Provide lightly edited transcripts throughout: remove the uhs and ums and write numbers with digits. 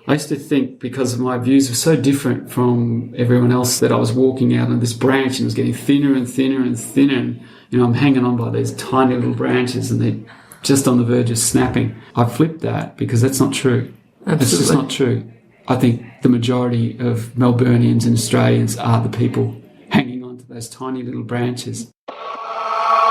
I used to think, because my views were so different from everyone else, that I was walking out on this branch and it was getting thinner and thinner and thinner. And, I'm hanging on by these tiny little branches and they're just on the verge of snapping. I flipped that because that's not true. Absolutely. It's just not true. I think the majority of Melburnians and Australians are the people hanging on to those tiny little branches.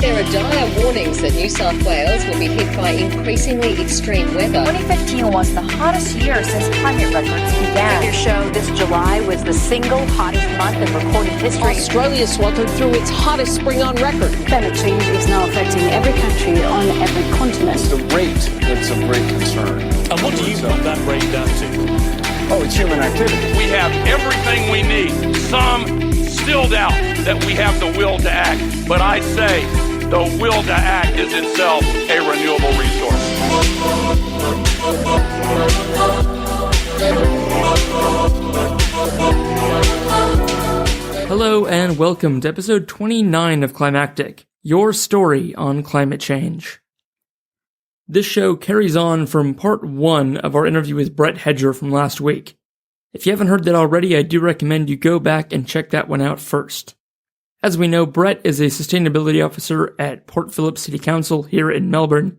There are dire warnings that New South Wales will be hit by increasingly extreme weather. 2015 was the hottest year since climate records began. Figures show this July was the single hottest month in recorded history. Australia sweltered through its hottest spring on record. Climate change is now affecting every country on every continent. It's the rate that's of great concern. And what do you put that rate down to? Oh, it's human activity. We have everything we need. Some still doubt that we have the will to act. But I say the will to act is itself a renewable resource. Hello and welcome to episode 29 of Climactic, your story on climate change. This show carries on from part 1 of our interview with Brett Hedger from last week. If you haven't heard that already, I do recommend you go back and check that one out first. As we know, Brett is a sustainability officer at Port Phillip City Council here in Melbourne,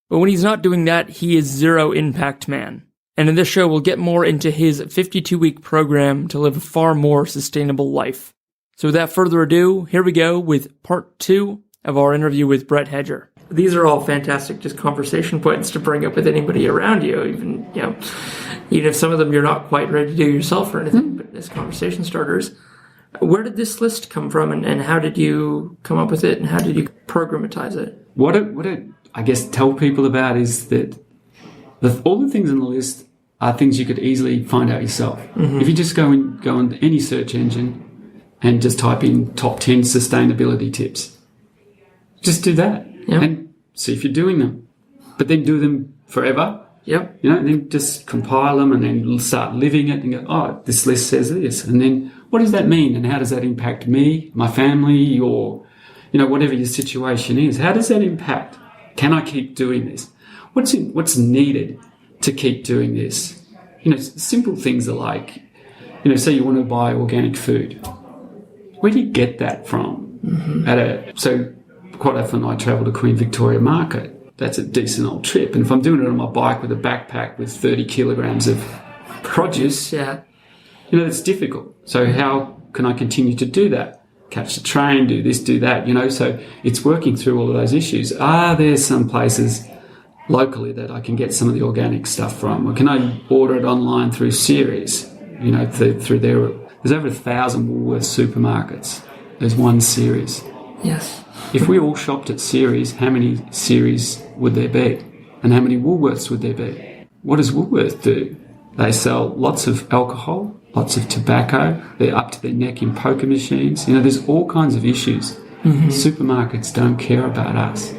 but when he's not doing that, he is zero impact man. And in this show, we'll get more into his 52-week program to live a far more sustainable life. So without further ado, here we go with part 2 of our interview with Brett Hedger. These are all fantastic just conversation points to bring up with anybody around you, even if some of them you're not quite ready to do yourself or anything, but as conversation starters. Where did this list come from, and how did you come up with it, and how did you programatize it? What I guess tell people about is that all the things on the list are things you could easily find out yourself. Mm-hmm. If you just go on any search engine and just type in top 10 sustainability tips, just do that. Yep. And see if you're doing them. But then do them forever. Yep. And then just compile them and then start living it and go, oh, this list says this. And then what does that mean? And how does that impact me, my family, or, whatever your situation is? How does that impact? Can I keep doing this? What's needed to keep doing this? Simple things are like, say you want to buy organic food. Where do you get that from? Mm-hmm. So quite often I travel to Queen Victoria Market. That's a decent old trip. And if I'm doing it on my bike with a backpack with 30 kilograms of produce, it's difficult. So how can I continue to do that? Catch the train, do this, do that, So it's working through all of those issues. Are there some places locally that I can get some of the organic stuff from? Or can I order it online through Ceres? Through their... There's over 1,000 Woolworths supermarkets. There's one Ceres. Yes. If we all shopped at Ceres, how many Ceres would there be? And how many Woolworths would there be? What does Woolworth do? They sell lots of alcohol, lots of tobacco. They're up to their neck in poker machines. There's all kinds of issues. Mm-hmm. Supermarkets don't care about us.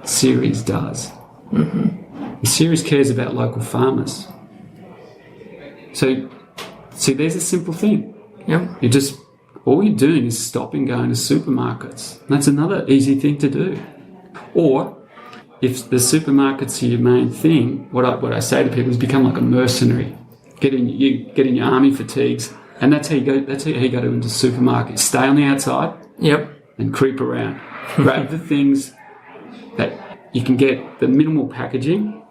Ceres does. Mm-hmm. Ceres cares about local farmers. So, see, there's a simple thing. Yep. All you're doing is stopping going to supermarkets. That's another easy thing to do. Or, if the supermarkets are your main thing, what I say to people is become like a mercenary. Get in your army fatigues, and that's how you go. That's how you go into supermarkets. Stay on the outside. Yep. And creep around. Grab the things that you can get, the minimal packaging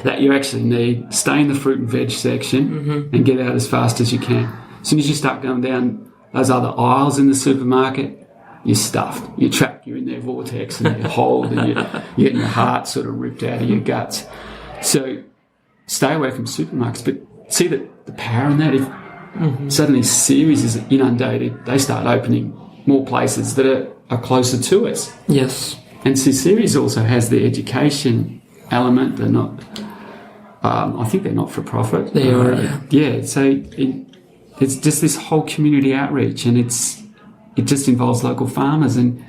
that you actually need. Stay in the fruit and veg section and get out as fast as you can. As soon as you start going down those other aisles in the supermarket, you're stuffed. You're trapped. You're in their vortex and you're hold and you're getting your heart sort of ripped out of your guts. So stay away from supermarkets. But see the power in that. If suddenly Ceres is inundated, they start opening more places that are closer to us. Yes. And so Ceres also has the education element. They're not... I think they're not for profit. They are, yeah. Yeah. So it's just this whole community outreach, and it just involves local farmers, and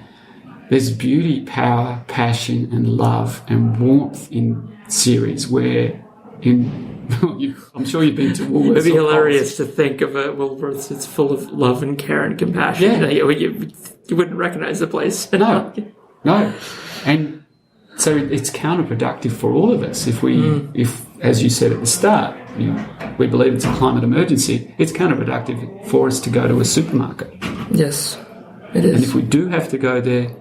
there's beauty, power, passion, and love and warmth in Ceres. Where I'm sure you've been to Woolworths. It'd be hilarious to think of a Woolworths that's full of love and care and compassion. Yeah. You wouldn't recognize the place. No. And so it's counterproductive for all of us if, as you said at the start, we believe it's a climate emergency, it's counterproductive for us to go to a supermarket. Yes, it is. And if we do have to go there,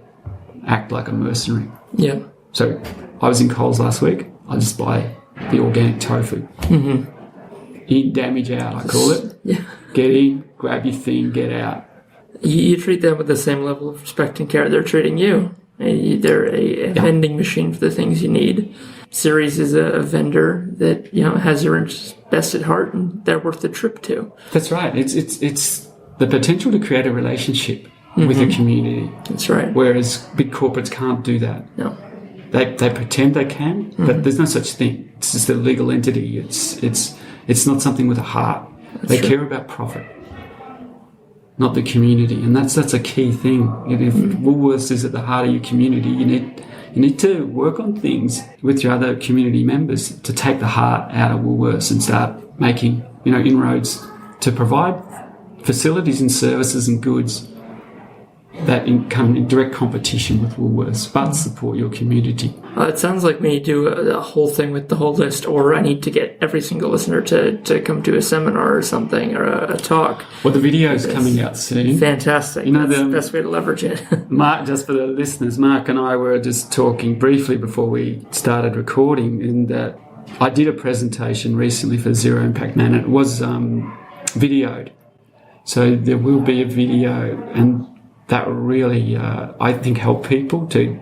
act like a mercenary. Yeah. So I was in Coles last week. I just buy the organic tofu. Mm-hmm. In, damage out, I call it. Yeah. Get in, grab your thing, get out. You treat them with the same level of respect and care they're treating you. They're a vending machine for the things you need. Ceres is a vendor that has your interests best at heart, and they're worth the trip to. That's right. It's the potential to create a relationship with the community. That's right. Whereas big corporates can't do that. No. They pretend they can, but there's no such thing. It's just a legal entity. It's not something with a heart. They care about profit, not the community, and that's a key thing. If Woolworths is at the heart of your community, you need to work on things with your other community members to take the heart out of Woolworths and start making inroads to provide facilities and services and goods that come in direct competition with Woolworths, but support your community. It sounds like we need to do a whole thing with the whole list, or I need to get every single listener to come to a seminar or something, or a talk. Well, the video's coming out soon. Fantastic. That's the best way to leverage it. Mark, just for the listeners, Mark and I were just talking briefly before we started recording, and I did a presentation recently for Zero Impact Man. It was videoed. So there will be a video, and that really, I think, help people to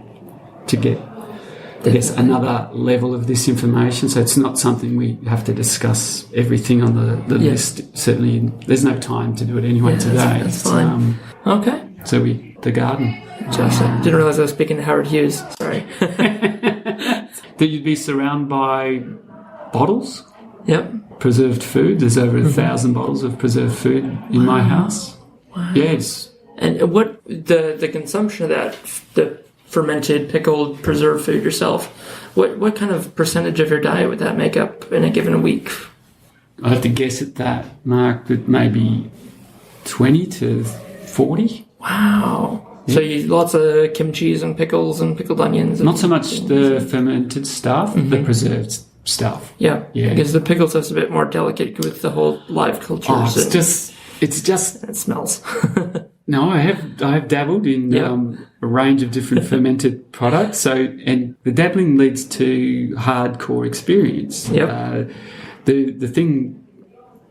get, I guess, another level of this information. So it's not something we have to discuss everything on the list. Certainly, there's no time to do it anyway today. That's fine. Okay. So the garden. Just didn't realize I was speaking to Howard Hughes. Sorry. That you'd be surrounded by bottles. Yep. Preserved food. There's over 1,000 bottles of preserved food in my house. Wow. Yes. And what the consumption of that, the fermented, pickled, preserved food yourself, what kind of percentage of your diet would that make up in a given week? I have to guess at that, Mark, but maybe 20 to 40. Wow. Yeah. So you eat lots of kimchis and pickles and pickled onions. Not so much the fermented stuff, the preserved stuff. Yeah, because the pickle stuff's a bit more delicate with the whole live culture. Oh, it's just it smells. No, I have dabbled in a range of different fermented products. So, and the dabbling leads to hardcore experience. Yep. The thing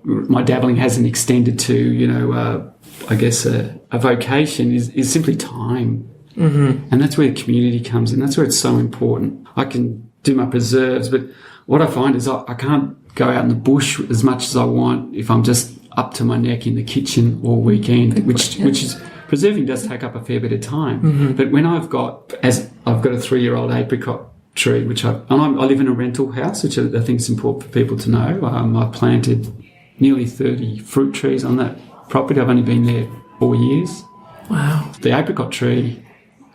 my dabbling hasn't extended to, I guess a vocation is simply time. Mm-hmm. And that's where the community comes in. That's where it's so important. I can do my preserves, but what I find is I can't go out in the bush as much as I want if I'm just up to my neck in the kitchen all weekend, which is preserving does take up a fair bit of time. Mm-hmm. But when I've got a 3-year-old apricot tree, which I live in a rental house, which I think is important for people to know. I planted nearly 30 fruit trees on that property. I've only been there 4 years. Wow. The apricot tree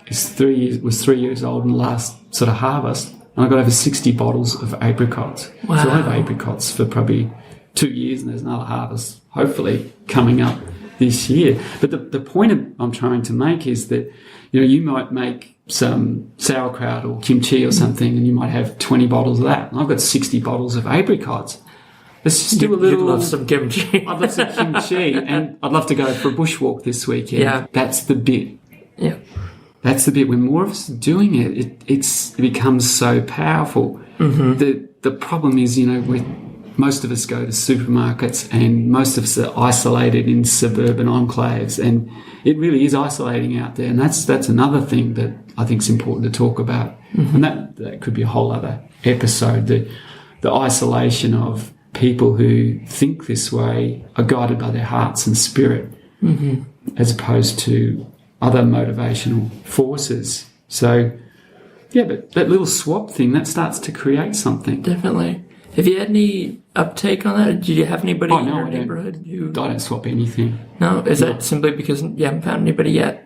was 3 years old in the last sort of harvest, and I got over 60 bottles of apricots. Wow. So I have apricots for probably 2 years, and there's another harvest hopefully coming up this year. But the point I'm trying to make is that you might make some sauerkraut or kimchi or something, and you might have 20 bottles of that. And I've got 60 bottles of apricots. Let's just do a little. You'd love some kimchi. I'd love some kimchi, and I'd love to go for a bushwalk this weekend. Yeah, that's the bit. Yeah. That's the bit. When more of us are doing it, it becomes so powerful. Mm-hmm. The problem is, most of us go to supermarkets, and most of us are isolated in suburban enclaves, and it really is isolating out there. And that's another thing that I think is important to talk about. Mm-hmm. And that could be a whole other episode. The isolation of people who think this way are guided by their hearts and spirit, as opposed to other motivational forces. So, yeah, but that little swap thing, that starts to create something. Definitely. Have you had any uptake on that? Did you have anybody in your neighborhood? I don't swap anything. No? Is that simply because you haven't found anybody yet?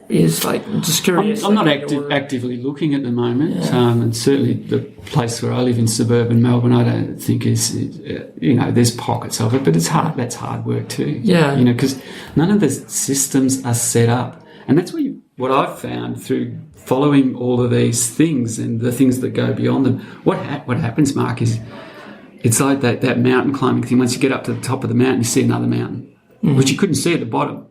Is just curious. I'm not actively looking at the moment, and certainly the place where I live in suburban Melbourne, I don't think is, there's pockets of it, but it's hard. That's hard work too. Yeah. Because none of the systems are set up, and that's what I've found through following all of these things and the things that go beyond them. What happens, Mark, is It's like that mountain climbing thing. Once you get up to the top of the mountain, you see another mountain, which you couldn't see at the bottom.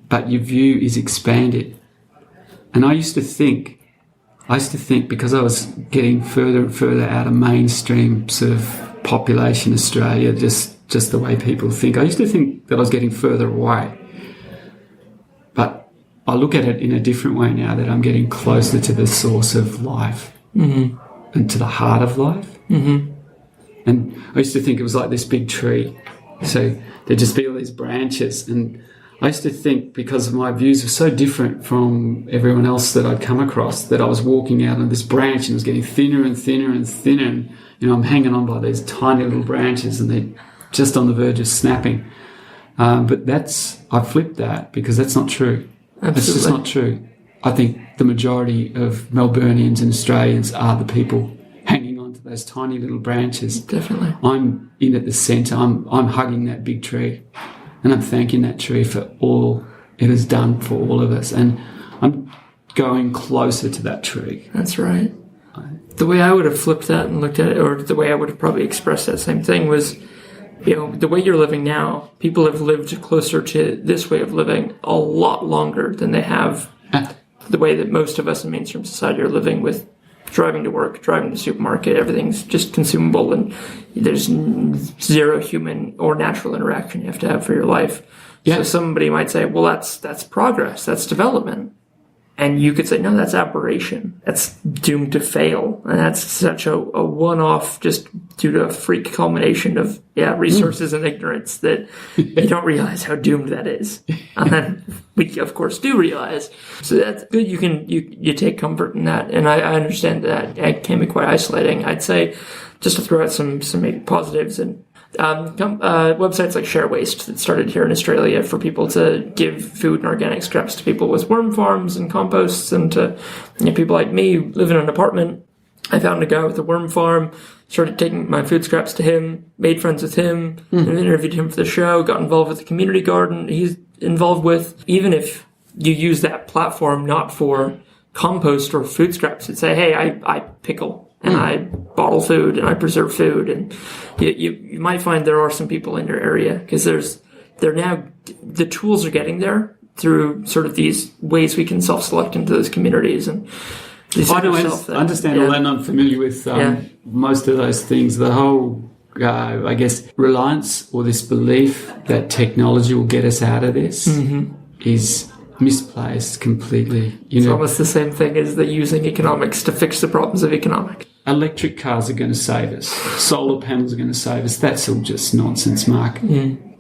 But your view is expanded. And I used to think because I was getting further and further out of mainstream sort of population Australia, just the way people think, I used to think that I was getting further away. But I look at it in a different way now, that I'm getting closer to the source of life and to the heart of life. And I used to think it was like this big tree. So there'd just be all these branches, and I used to think, because my views were so different from everyone else that I'd come across, that I was walking out on this branch and it was getting thinner and thinner and thinner, and I'm hanging on by these tiny little branches and they're just on the verge of snapping. But I flipped that, because that's not true. Absolutely. It's just not true. I think the majority of Melburnians and Australians are the people hanging on to those tiny little branches. Definitely. I'm in at the centre. I'm hugging that big tree, and I'm thanking that tree for all it has done for all of us. And I'm going closer to that tree. That's right. The way I would have flipped that and looked at it, or the way I would have probably expressed that same thing, was, the way you're living now, people have lived closer to this way of living a lot longer than they have the way that most of us in mainstream society are living, with driving to work, driving to the supermarket, everything's just consumable, and there's zero human or natural interaction you have to have for your life. Yeah. So somebody might say, well, that's progress, that's development. And you could say, no, that's aberration. That's doomed to fail. And that's such a one-off, just due to a freak culmination of resources and ignorance, that you don't realize how doomed that is. And then we, of course, do realize. So that's good. You take comfort in that. And I understand that it can be quite isolating. I'd say, just to throw out some maybe positives, and websites like Share Waste that started here in Australia for people to give food and organic scraps to people with worm farms and composts, and to people like me who live in an apartment. I found a guy with a worm farm, started taking my food scraps to him, made friends with him, and interviewed him for the show, got involved with the community garden he's involved with. Even if you use that platform not for compost or food scraps, you'd say, hey, I pickle. And I bottle food, and I preserve food, and you might find there are some people in your area, because the tools are getting there through sort of these ways we can self-select into those communities. And I understand all that, and I'm familiar with most of those things. The whole, I guess, reliance, or this belief that technology will get us out of this is misplaced completely. It's almost the same thing as the using economics to fix the problems of economics. Electric cars are going to save us. Solar panels are going to save us. That's all just nonsense, Mark.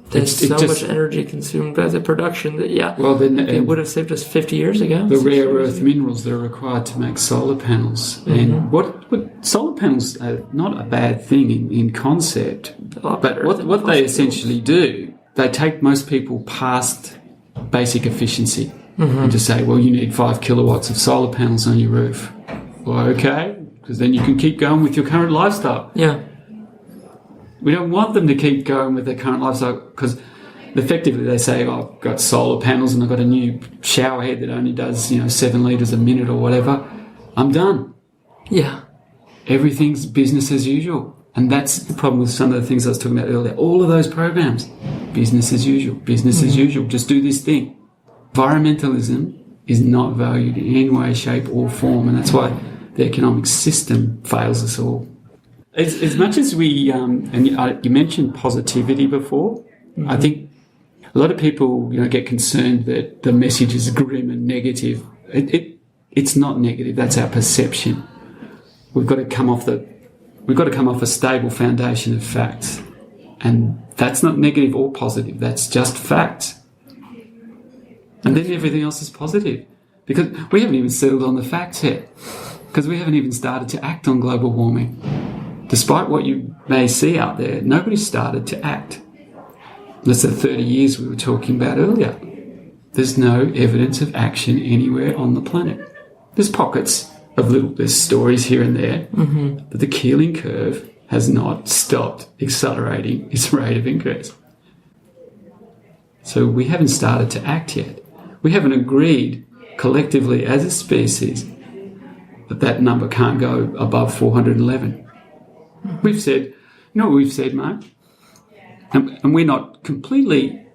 There's so much energy consumed by the production that, it would have saved us 50 years ago. The rare earth minerals that are required to make solar panels. And what solar panels are not a bad thing in concept. But what they essentially do, they take most people past basic efficiency and just say, well, you need 5 kilowatts of solar panels on your roof. Well, okay, because then you can keep going with your current lifestyle. Yeah. We don't want them to keep going with their current lifestyle, because effectively they say, oh, I've got solar panels and I've got a new shower head that only does 7 litres a minute or whatever. I'm done. Yeah. Everything's business as usual. And that's the problem with some of the things I was talking about earlier. All of those programs, business as usual, just do this thing. Environmentalism is not valued in any way, shape or form, and that's why the economic system fails us all. As much as we, and you mentioned positivity before, I think a lot of people get concerned that the message is grim and negative. It's not negative, that's our perception. We've got to come off a stable foundation of facts. And that's not negative or positive, that's just facts. And then everything else is positive. Because we haven't even settled on the facts yet. Because we haven't even started to act on global warming. Despite what you may see out there, nobody's started to act. That's the 30 years we were talking about earlier. There's no evidence of action anywhere on the planet. There's pockets of there's stories here and there, but the Keeling curve has not stopped accelerating its rate of increase. So we haven't started to act yet. We haven't agreed collectively as a species that number can't go above 411. We've said, you know what we've said, Mark? And we're not completely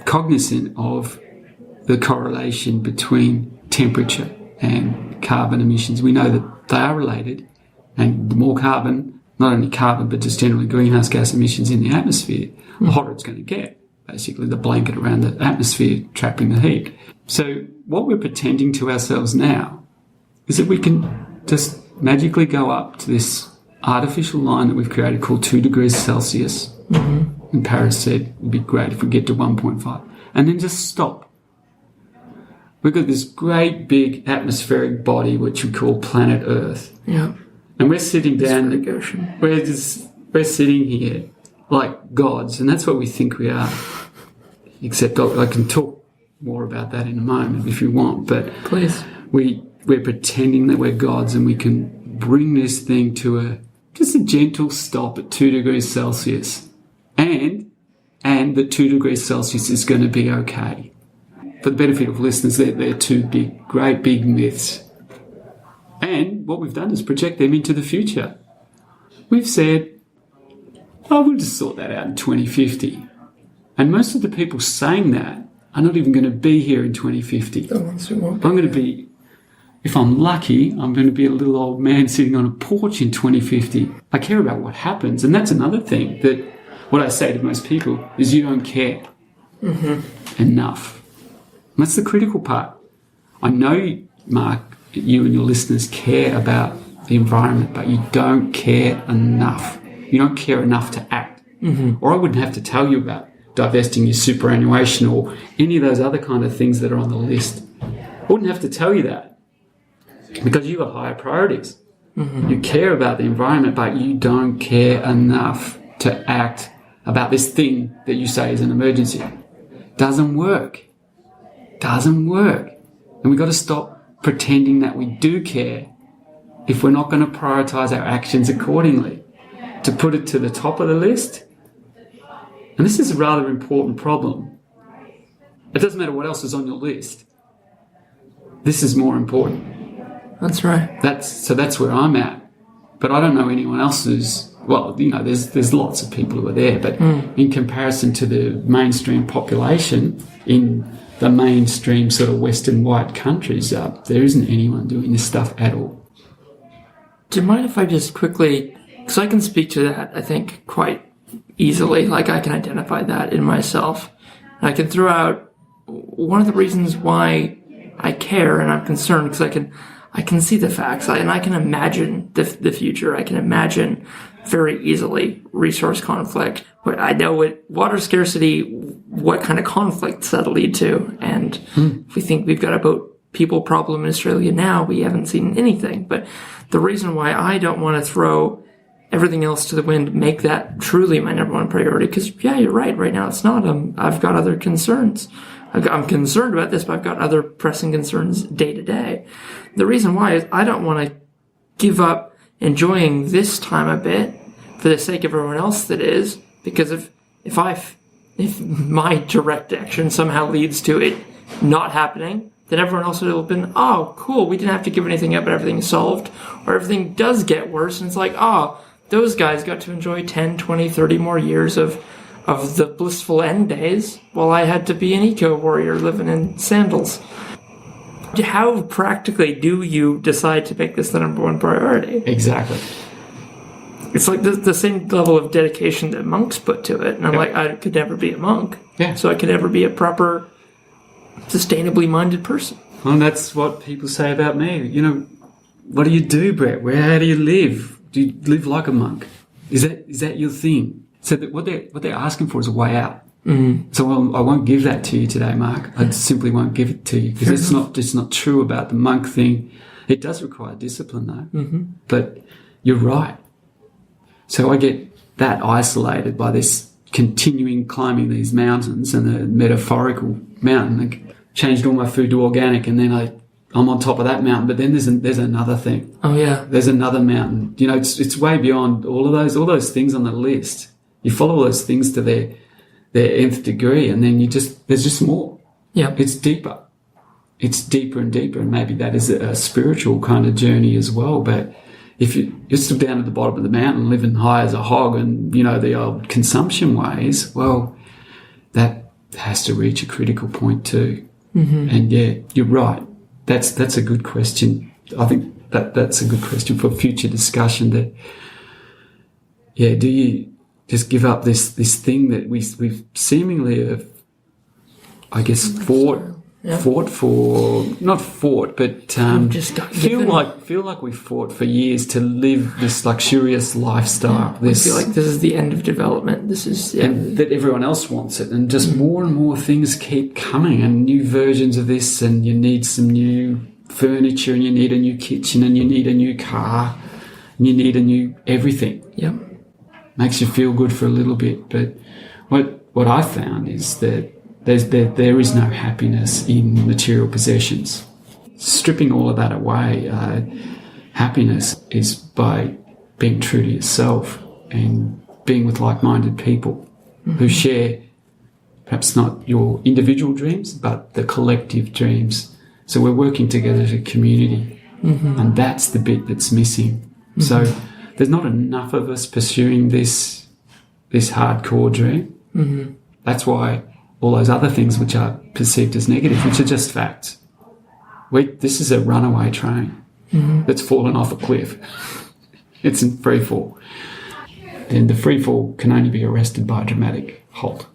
cognizant of the correlation between temperature and carbon emissions. We know that they are related, and the more carbon, not only carbon, but just generally greenhouse gas emissions in the atmosphere, the hotter it's going to get. Basically, the blanket around the atmosphere trapping the heat. So what we're pretending to ourselves now is that we can just magically go up to this artificial line that we've created called 2 degrees Celsius. And Paris said it would be great if we get to 1.5. And then just stop. We've got this great big atmospheric body which we call planet Earth. Yeah. And we're sitting down, we're sitting here like gods, and that's what we think we are. Except I can talk more about that in a moment if you want, but please. We're pretending that we're gods, and we can bring this thing to just a gentle stop at 2 degrees Celsius. And the 2 degrees Celsius is going to be okay. For the benefit of listeners, they're two great big myths. And what we've done is project them into the future. We've said, we'll just sort that out in 2050. And most of the people saying that are not even going to be here in 2050. I'm going to be, if I'm lucky, I'm going to be a little old man sitting on a porch in 2050. I care about what happens. And that's another thing that what I say to most people is you don't care enough. And that's the critical part. I know, Mark, you and your listeners care about the environment, but you don't care enough. You don't care enough to act. Or I wouldn't have to tell you about divesting your superannuation or any of those other kind of things that are on the list. I wouldn't have to tell you that because you've got higher priorities. You care about the environment, but you don't care enough to act about this thing that you say is an emergency. Doesn't work. And we've got to stop pretending that we do care if we're not going to prioritise our actions accordingly. To put it to the top of the list, and this is a rather important problem. It doesn't matter what else is on your list. This is more important. That's right. That's where I'm at. But I don't know anyone else who's, well, you know, there's lots of people who are there, but in comparison to the mainstream population in the mainstream sort of Western white countries, there isn't anyone doing this stuff at all. Do you mind if I just quickly, because I can speak to that, I think, quite easily. Like, I can identify that in myself. And I can throw out one of the reasons why I care and I'm concerned, because I can see the facts, and I can imagine the future. I can imagine very easily resource conflict. But I know with water scarcity, what kind of conflicts that'll lead to. And if we think we've got a boat people problem in Australia now, we haven't seen anything. But the reason why I don't want to throw everything else to the wind, make that truly my number one priority, because, yeah, you're right. Right now it's not. I've got other concerns. I'm concerned about this, but I've got other pressing concerns day to day. The reason why is I don't want to give up enjoying this time a bit for the sake of everyone else that is, because if my direct action somehow leads to it not happening, then everyone else will have been, oh, cool, we didn't have to give anything up, but everything's solved. Or everything does get worse, and it's like, oh, those guys got to enjoy 10, 20, 30 more years of the blissful end days, while I had to be an eco-warrior living in sandals. How practically do you decide to make this the number one priority? Exactly. It's like the same level of dedication that monks put to it. And I'm like, I could never be a monk. Yeah. So I could never be a proper, sustainably minded person. Well, and that's what people say about me. You know, what do you do, Brett? How do you live? Do you live like a monk? Is that your thing? So that what they're asking for is a way out. So I won't give that to you today, Mark. I simply won't give it to you because it's not true about the monk thing. It does require discipline, though. But you're right. So I get that isolated by this continuing climbing these mountains and the metaphorical mountain. I changed all my food to organic, and then I'm on top of that mountain. But then there's another thing. Oh yeah, there's another mountain. You know, it's way beyond all those things on the list. You follow those things to their nth degree, and then there's just more. Yeah, it's deeper. It's deeper and deeper, and maybe that is a spiritual kind of journey as well. But if you're still down at the bottom of the mountain living high as a hog and, the old consumption ways, well, that has to reach a critical point too. And yeah, you're right. That's a good question. I think that's a good question for future discussion that, yeah, do you just give up this thing that we've seemingly have, I guess, fought for, not fought, but just feel like we fought for years to live this luxurious lifestyle. I feel like this is the end of development. This is and that everyone else wants it, and just more and more things keep coming, and new versions of this, and you need some new furniture, and you need a new kitchen, and you need a new car, and you need a new everything. Yep. Makes you feel good for a little bit, but what I found is that there is no happiness in material possessions. Stripping all of that away, happiness is by being true to yourself and being with like-minded people who share perhaps not your individual dreams, but the collective dreams. So we're working together as a community, and that's the bit that's missing. So there's not enough of us pursuing this hardcore dream. That's why all those other things which are perceived as negative, which are just facts. This is a runaway train that's fallen off a cliff. It's in free fall. And the free fall can only be arrested by a dramatic halt.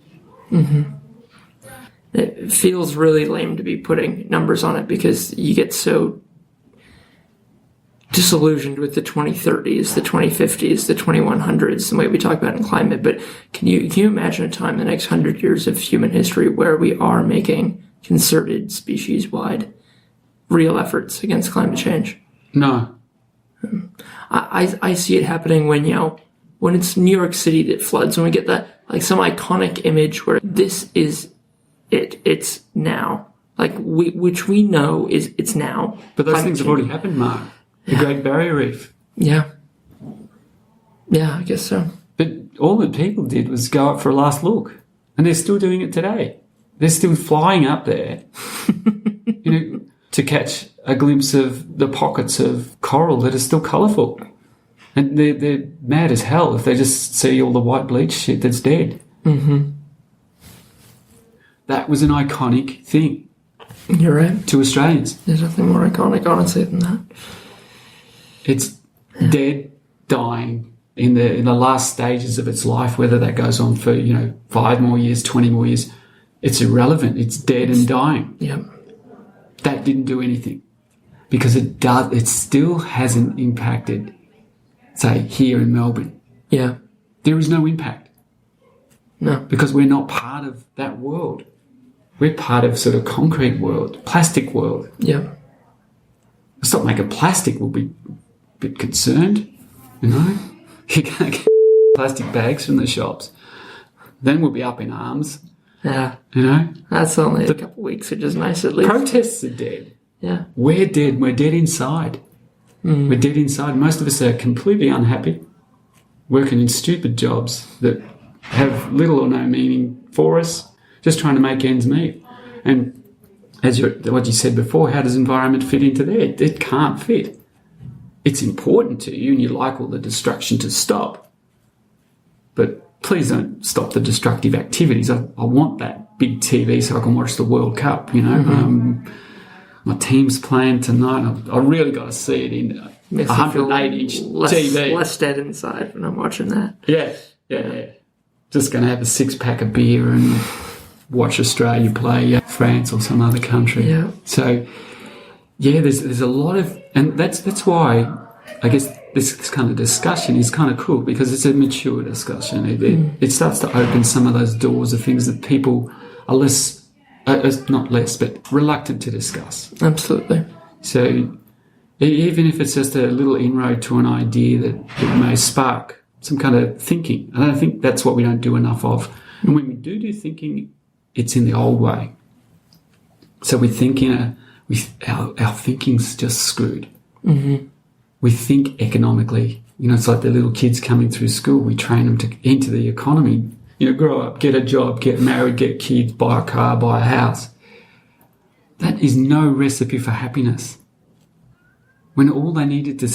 It feels really lame to be putting numbers on it because you get so disillusioned with the 2030s, the 2050s, the 2100s, the way we talk about in climate. But can you imagine a time in the next 100 years of human history where we are making concerted species-wide real efforts against climate change? No. I see it happening when it's New York City that floods, when we get that, like, some iconic image where this is it's now. Like, which we know it's now. But those things have already happened, Mark. The Great Barrier Reef. Yeah. Yeah, I guess so. But all that people did was go up for a last look. And they're still doing it today. They're still flying up there, to catch a glimpse of the pockets of coral that are still colourful. And they're mad as hell if they just see all the white bleach shit that's dead. That was an iconic thing. You're right. To Australians. There's nothing more iconic, honestly, than that. It's dead, dying in the last stages of its life, whether that goes on for 5 more years, 20 more years. It's irrelevant. It's dead and dying. Yep. That didn't do anything because it still hasn't impacted, say, here in Melbourne. Yeah. There is no impact. No. Because we're not part of that world. We're part of sort of concrete world, plastic world. Yeah. Stop making plastic, we'll be a bit concerned, You can't get plastic bags from the shops. Then we'll be up in arms. Yeah. That's only a couple of weeks, which is nice at least. Protests are dead. Yeah. We're dead. We're dead inside. We're dead inside. Most of us are completely unhappy, working in stupid jobs that have little or no meaning for us, just trying to make ends meet. And as what you said before, how does environment fit into there? It can't fit. It's important to you and you like all the destruction to stop. But please don't stop the destructive activities. I want that big TV so I can watch the World Cup, My team's playing tonight. I really got to see it in 108-inch TV. Less dead inside when I'm watching that. Yeah. Just going to have a 6-pack of beer and watch Australia play France or some other country. Yeah. So, there's a lot of... And that's why I guess this kind of discussion is kind of cool because it's a mature discussion. It starts to open some of those doors of things that people are not less, but reluctant to discuss. Absolutely. So even if it's just a little inroad to an idea that may spark some kind of thinking, and I think that's what we don't do enough of. And when we do thinking, it's in the old way. So we think our thinking's just screwed. We think economically. It's like the little kids coming through school. We train them to enter the economy. Grow up, get a job, get married, get kids, buy a car, buy a house. That is no recipe for happiness. when all they needed to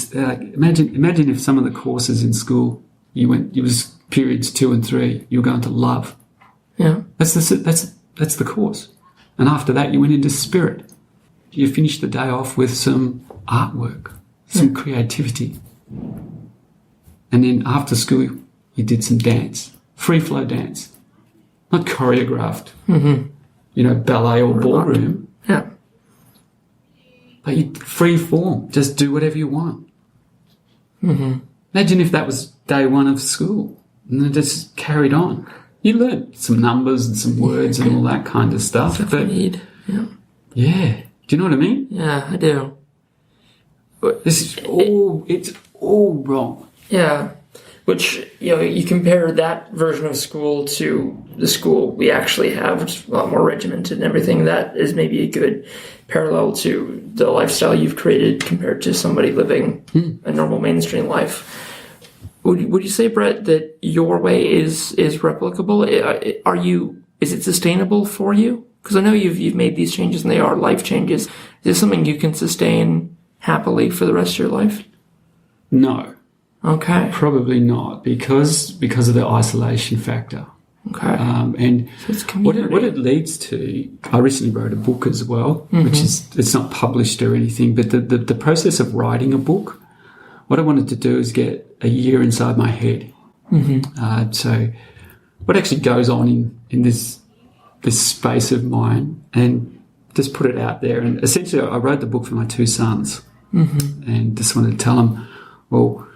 imagine if some of the courses in school it was periods 2 and 3, you were going to love. Yeah. That's the course. And after that, you went into spirit. You finished the day off with some artwork, some creativity. And then after school, you did some dance, free flow dance, not choreographed, ballet or ballroom. Yeah. But you free form, just do whatever you want. Imagine if that was day 1 of school and then just carried on. You learned some numbers and some words and all that kind of stuff. Stuff you need. Yeah. Yeah. Do you know what I mean? Yeah, I do. It's all wrong. Yeah. Which, you compare that version of school to the school we actually have, which is a lot more regimented and everything. That is maybe a good parallel to the lifestyle you've created compared to somebody living a normal mainstream life. Would you say, Brett, that your way is replicable? Is it sustainable for you? Because I know you've made these changes and they are life changes. Is this something you can sustain happily for the rest of your life? No. Okay. Probably not because of the isolation factor. Okay. And so what it leads to, I recently wrote a book as well, which it's not published or anything, but the process of writing a book, what I wanted to do is get a year inside my head. So what actually goes on in this space of mine, and just put it out there. And essentially I wrote the book for my 2 sons and just wanted to tell them, well,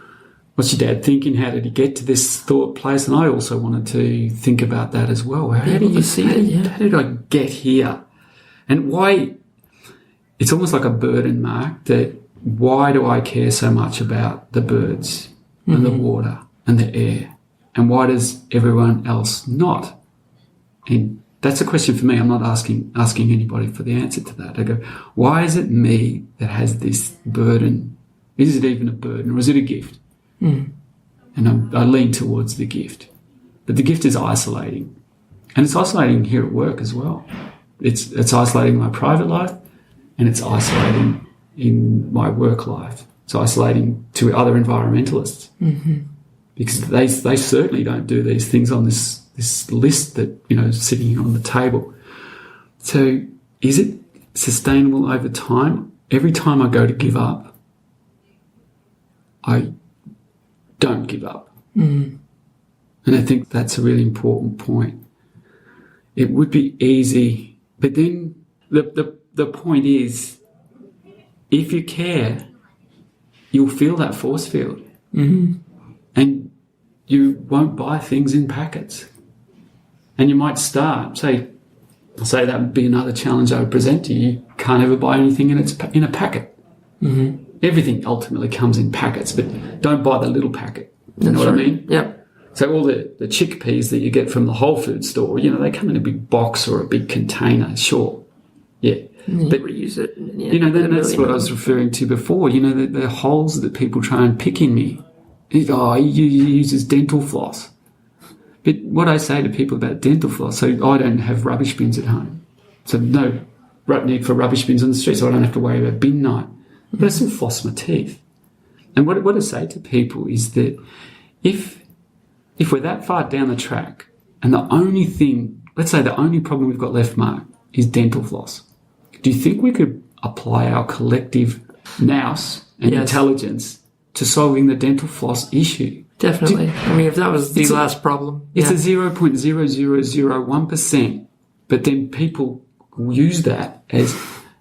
what's your dad thinking? How did he get to this thought place? And I also wanted to think about that as well. How did you see it? Yeah. How did I get here? And why? It's almost like a burden, Mark, that why do I care so much about the birds and the water and the air? And why does everyone else not? And that's a question for me. I'm not asking anybody for the answer to that. I go, why is it me that has this burden? Is it even a burden or is it a gift? And I lean towards the gift. But the gift is isolating. And it's isolating here at work as well. It's isolating my private life and it's isolating in my work life. It's isolating to other environmentalists. Because they certainly don't do these things on this list that, sitting here on the table. So is it sustainable over time? Every time I go to give up, I don't give up. And I think that's a really important point. It would be easy, but then the point is, if you care, you'll feel that force field. And you won't buy things in packets. And you might start, say that would be another challenge I would present to you. You can't ever buy anything in a packet. Everything ultimately comes in packets, but don't buy the little packet. You know what I mean? Yep. So all the chickpeas that you get from the Whole Foods store, they come in a big box or a big container, sure. Yeah. But reuse it. That's what I was referring to before. The holes that people try and pick in me. He uses dental floss. But what I say to people about dental floss, so I don't have rubbish bins at home. So no need for rubbish bins on the street, so I don't have to worry about bin night. But I still floss my teeth. And what I say to people is that if we're that far down the track and the only thing, let's say the only problem we've got left, Mark, is dental floss, do you think we could apply our collective nous and intelligence to solving the dental floss issue? Definitely. If that was the last problem. It's a 0.0001%, but then people use that as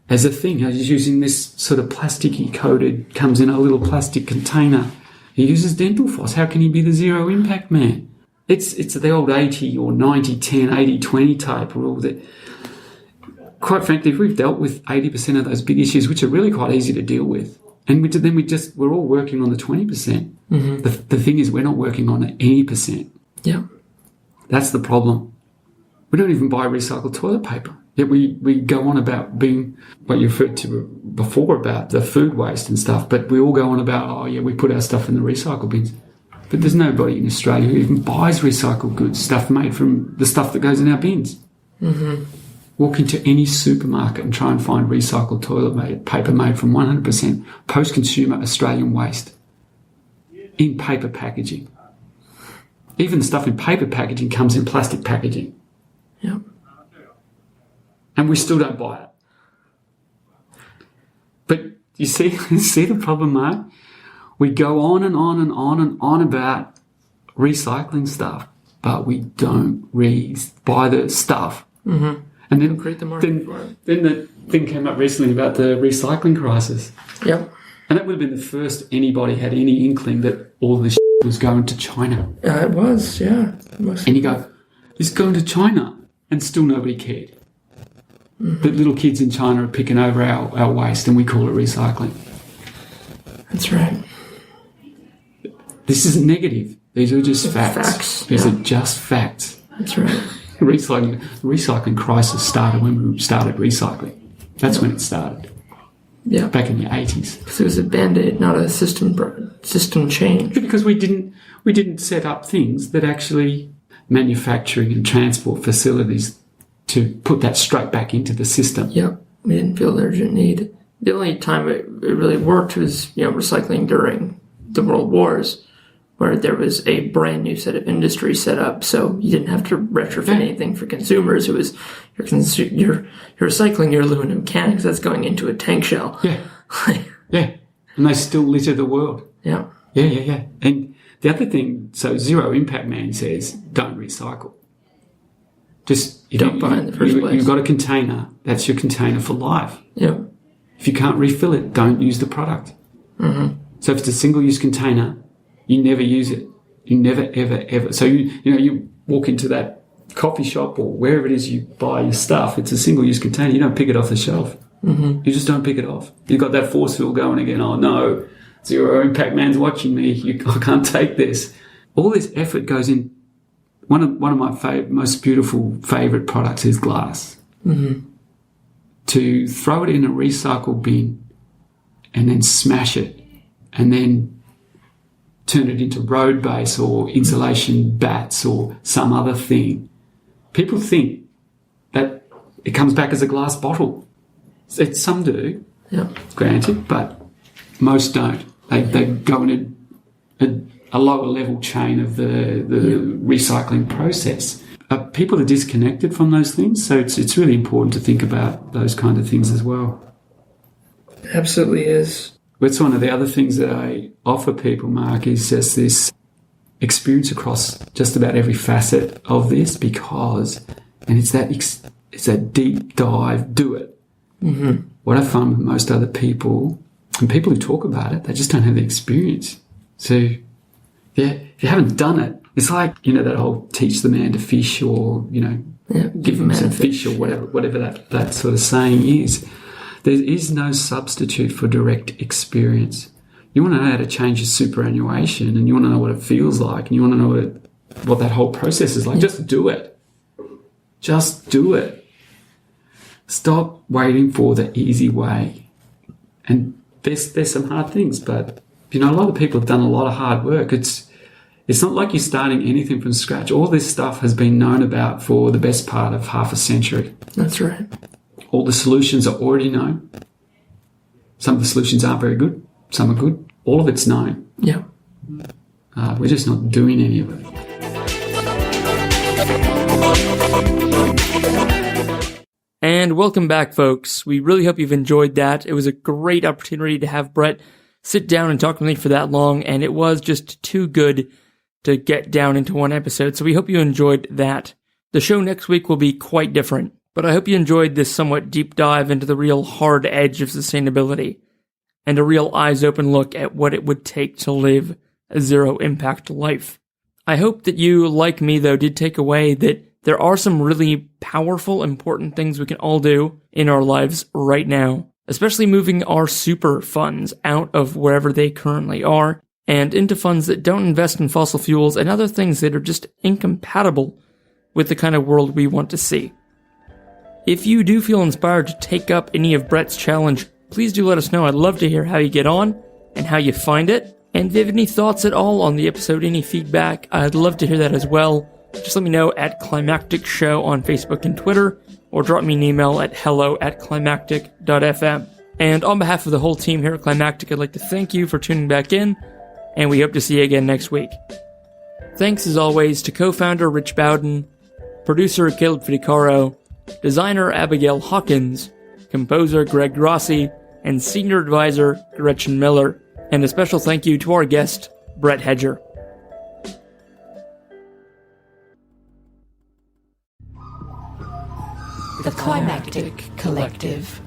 a thing. He's using this sort of plasticky coated, comes in a little plastic container. He uses dental floss. How can he be the zero impact man? It's the old 80 or 90-10, 80-20 type rule that, quite frankly, if we've dealt with 80% of those big issues, which are really quite easy to deal with, and we're all working on the 20%. The thing is, we're not working on any percent. Yeah. That's the problem. We don't even buy recycled toilet paper. Yet we go on about being what you referred to before about the food waste and stuff, but we all go on about, we put our stuff in the recycle bins. But there's nobody in Australia who even buys recycled goods, stuff made from the stuff that goes in our bins. Walk into any supermarket and try and find recycled toilet paper made from 100% post-consumer Australian waste in paper packaging. Even the stuff in paper packaging comes in plastic packaging. Yep. And we still don't buy it. But you see the problem, Mark? We go on and on and on and on about recycling stuff, but we don't buy the stuff. Mm-hmm. And then, create the market for it. Then the thing came up recently about the recycling crisis. Yep. And that would have been the first anybody had any inkling that all this was going to China. It was, yeah. And you go, it's going to China, and still nobody cared. Mm-hmm. That little kids in China are picking over our waste, and we call it recycling. That's right. This isn't negative. These are just facts. These are just facts. That's right. The recycling crisis started when we started recycling. That's when it started. Yeah. Back in the 80s. Because it was a band-aid, not a system change. Because we didn't set up things that actually manufacturing and transport facilities to put that straight back into the system. Yep. We didn't feel the urgent need. The only time it really worked was, recycling during the World Wars, where there was a brand new set of industry set up, so you didn't have to retrofit anything for consumers. It was you're recycling your aluminum can because that's going into a tank shell. Yeah, yeah, and they still litter the world. Yeah. And the other thing, so Zero Impact Man says, don't recycle. Just don't buy in the first place. You've got a container. That's your container for life. Yeah. If you can't refill it, don't use the product. Mm-hmm. So if it's a single-use container, you never use it. You never, ever, ever. So you walk into that coffee shop or wherever it is you buy your stuff. It's a single-use container. You don't pick it off the shelf. Mm-hmm. You just don't pick it off. You've got that force field going again. Oh no, Zero Impact Man's watching me. I can't take this. All this effort goes in. One of my most beautiful favourite products is glass. Mm-hmm. To throw it in a recycle bin and then smash it and then turn it into road base or insulation bats or some other thing. People think that it comes back as a glass bottle. Some do, granted, but most don't. They go in a lower level chain of the recycling process. People are disconnected from those things, so it's really important to think about those kind of things as well. Absolutely is. It's one of the other things that I offer people, Mark, is just this experience across just about every facet of this and it's that deep dive, do it. Mm-hmm. What I find with most other people, and people who talk about it, they just don't have the experience. So, if you haven't done it, it's like, that whole teach the man to fish or, give him some fish or whatever that sort of saying is. There is no substitute for direct experience. You want to know how to change your superannuation and you want to know what it feels like and you want to know what that whole process is like. Just do it. Just do it. Stop waiting for the easy way. And there's some hard things, but, a lot of people have done a lot of hard work. It's not like you're starting anything from scratch. All this stuff has been known about for the best part of half a century. That's right. All the solutions are already known. Some of the solutions aren't very good. Some are good. All of it's known. Yeah. We're just not doing any of it. And welcome back, folks. We really hope you've enjoyed that. It was a great opportunity to have Brett sit down and talk with me for that long, and it was just too good to get down into one episode, so we hope you enjoyed that. The show next week will be quite different, but I hope you enjoyed this somewhat deep dive into the real hard edge of sustainability, and a real eyes-open look at what it would take to live a zero-impact life. I hope that you, like me though, did take away that there are some really powerful, important things we can all do in our lives right now, especially moving our super funds out of wherever they currently are and into funds that don't invest in fossil fuels and other things that are just incompatible with the kind of world we want to see. If you do feel inspired to take up any of Brett's challenge, please do let us know. I'd love to hear how you get on and how you find it. And if you have any thoughts at all on the episode, any feedback, I'd love to hear that as well. Just let me know at Climactic Show on Facebook and Twitter, or drop me an email at hello@climactic.fm. And on behalf of the whole team here at Climactic, I'd like to thank you for tuning back in, and we hope to see you again next week. Thanks as always to co-founder Rich Bowden, producer Caleb Fidecaro, designer Abigail Hawkins, composer Greg Rossi, and senior advisor Gretchen Miller. And a special thank you to our guest, Brett Hedger. The Climactic Collective.